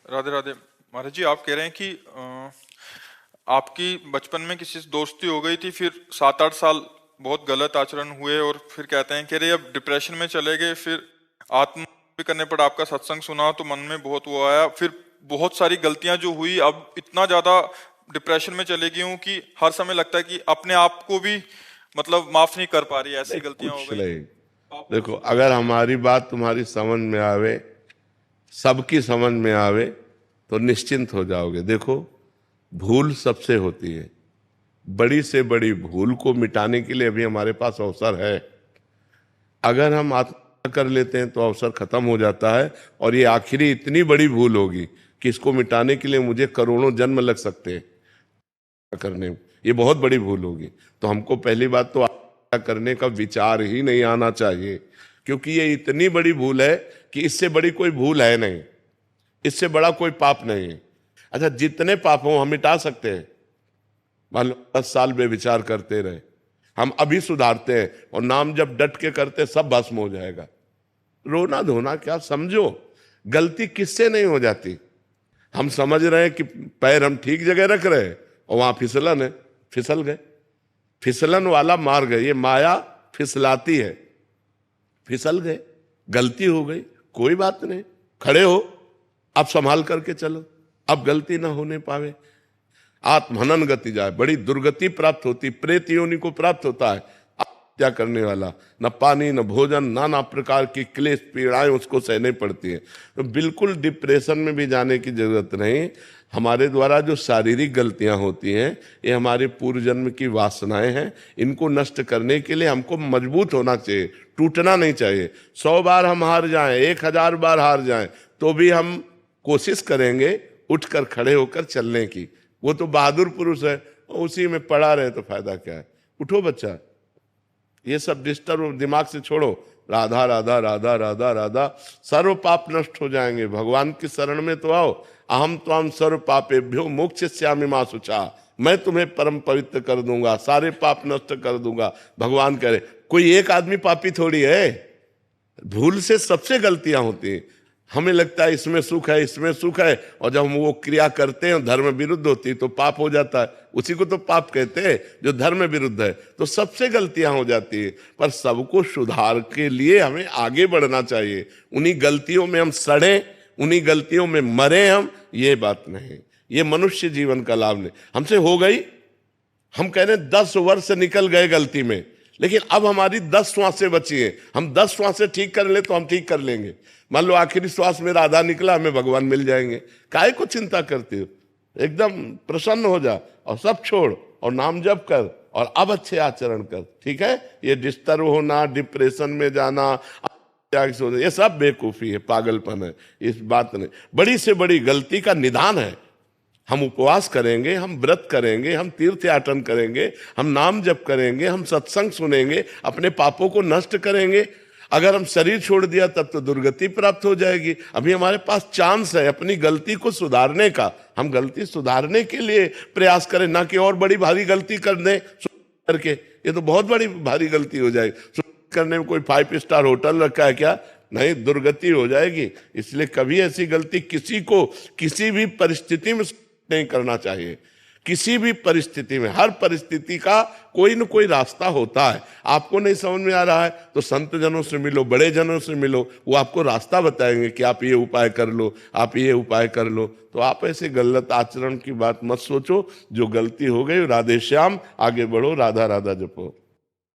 राधे राधे। महाराज जी, आप कह रहे हैं कि आपकी बचपन में किसी से दोस्ती हो गई थी, फिर 7-8 साल बहुत गलत आचरण हुए, और फिर कहते हैं कि अरे अब डिप्रेशन में चले गए, फिर आत्महत्या करने पर आपका सत्संग सुना तो मन में बहुत वो आया, फिर बहुत सारी गलतियां जो हुई, अब इतना ज्यादा डिप्रेशन में चले गई हूँ कि हर समय लगता है कि अपने आप को भी मतलब माफ नहीं कर पा रही, ऐसी नहीं, गलतियां हो कुछ गई। नहीं। आप कुछ देखो, सुधार अगर चाहते हैं? हमारी बात तुम्हारी समझ में आवे, सबकी समझ में आवे, तो निश्चिंत हो जाओगे। देखो, भूल सबसे होती है। बड़ी से बड़ी भूल को मिटाने के लिए अभी हमारे पास अवसर है। अगर हम आत्महत्या कर लेते हैं तो अवसर खत्म हो जाता है, और ये आखिरी इतनी बड़ी भूल होगी कि इसको मिटाने के लिए मुझे करोड़ों जन्म लग सकते हैं करने में। ये बहुत बड़ी भूल होगी। तो हमको पहली बात तो आत्महत्या करने का विचार ही नहीं आना चाहिए, क्योंकि ये इतनी बड़ी भूल है कि इससे बड़ी कोई भूल है नहीं, इससे बड़ा कोई पाप नहीं है। अच्छा, जितने पाप हो हम मिटा सकते हैं। मान लो 10 साल बेविचार करते रहे, हम अभी सुधारते हैं और नाम जब डट के करते सब भस्म हो जाएगा। रोना धोना क्या, समझो गलती किससे नहीं हो जाती। हम समझ रहे हैं कि पैर हम ठीक जगह रख रहे हैं और वहां फिसलन है, फिसल गए। फिसलन वाला मार्ग है, ये माया फिसलाती है। फिसल गए, गलती हो गई, कोई बात नहीं, खड़े हो, अब संभाल करके चलो, अब गलती ना होने पावे। आत्महनन गति जाए, बड़ी दुर्गति प्राप्त होती, प्रेत योनि को प्राप्त होता है आत्महत्या करने वाला। न पानी न भोजन, नाना प्रकार की क्लेश पीड़ाएं उसको सहने पड़ती हैं। तो बिल्कुल डिप्रेशन में भी जाने की जरूरत नहीं। हमारे द्वारा जो शारीरिक गलतियां होती हैं, ये हमारे पूर्व जन्म की वासनाएं हैं। इनको नष्ट करने के लिए हमको मजबूत होना चाहिए, टूटना नहीं चाहिए। 100 बार हम हार जाएं, 1000 बार हार जाएं, तो भी हम कोशिश करेंगे उठकर खड़े होकर चलने की। वो तो बहादुर पुरुष है, उसी में पड़ा रहे तो फायदा क्या है। उठो बच्चा, ये सब डिस्टर्ब दिमाग से छोड़ो। राधा राधा राधा राधा राधा, सर्व पाप नष्ट हो जाएंगे। भगवान की शरण में तो आओ। अहम त्वाम सर्व पापेभ्यो मोक्षयिष्यामि मा शुचा, मैं तुम्हें परम पवित्र कर दूंगा, सारे पाप नष्ट कर दूंगा। भगवान करे, कोई एक आदमी पापी थोड़ी है। भूल से सबसे गलतियां होती हैं। हमें लगता है इसमें सुख है, इसमें सुख है, और जब हम वो क्रिया करते हैं धर्म विरुद्ध होती है तो पाप हो जाता है। उसी को तो पाप कहते हैं जो धर्म विरुद्ध है। तो सबसे गलतियां हो जाती है, पर सबको सुधार के लिए हमें आगे बढ़ना चाहिए। उन्हीं गलतियों में हम सड़े, उन्हीं गलतियों में मरे हम, ये बात नहीं। ये मनुष्य जीवन का लाभ नहीं। हमसे हो गई, हम कह रहे हैं 10 वर्ष निकल गए गलती में, लेकिन अब हमारी 10 श्वासें बची हैं। हम 10 श्वासें ठीक कर ले तो हम ठीक कर लेंगे। मान लो आखिरी श्वास में राधा निकला, हमें भगवान मिल जाएंगे। काहे को चिंता करते हो, एकदम प्रसन्न हो जा और सब छोड़ और नाम जप कर और अब अच्छे आचरण कर। ठीक है, ये डिस्टर्ब होना, डिप्रेशन में जाना, त्याग से होना, ये सब बेवकूफी है, पागलपन है। इस बात ने बड़ी से बड़ी गलती का निदान है। हम उपवास करेंगे, हम व्रत करेंगे, हम तीर्थ याटन करेंगे, हम नाम जप करेंगे, हम सत्संग सुनेंगे, अपने पापों को नष्ट करेंगे। अगर हम शरीर छोड़ दिया तब तो दुर्गति प्राप्त हो जाएगी। अभी हमारे पास चांस है अपनी गलती को सुधारने का। हम गलती सुधारने के लिए प्रयास करें, ना कि और बड़ी भारी गलती कर दें करके। ये तो बहुत बड़ी भारी गलती हो जाएगी। करने में कोई 5 स्टार होटल रखा है क्या? नहीं, दुर्गति हो जाएगी। इसलिए कभी ऐसी गलती किसी को किसी भी परिस्थिति में नहीं करना चाहिए। किसी भी परिस्थिति में, हर परिस्थिति का कोई न कोई रास्ता होता है। आपको नहीं समझ में आ रहा है तो संत जनों से मिलो, बड़े जनों से मिलो, वो आपको रास्ता बताएंगे कि आप ये उपाय कर लो, आप ये उपाय कर लो। तो आप ऐसे गलत आचरण की बात मत सोचो। जो गलती हो गई, राधे श्याम, आगे बढ़ो, राधा राधा जपो।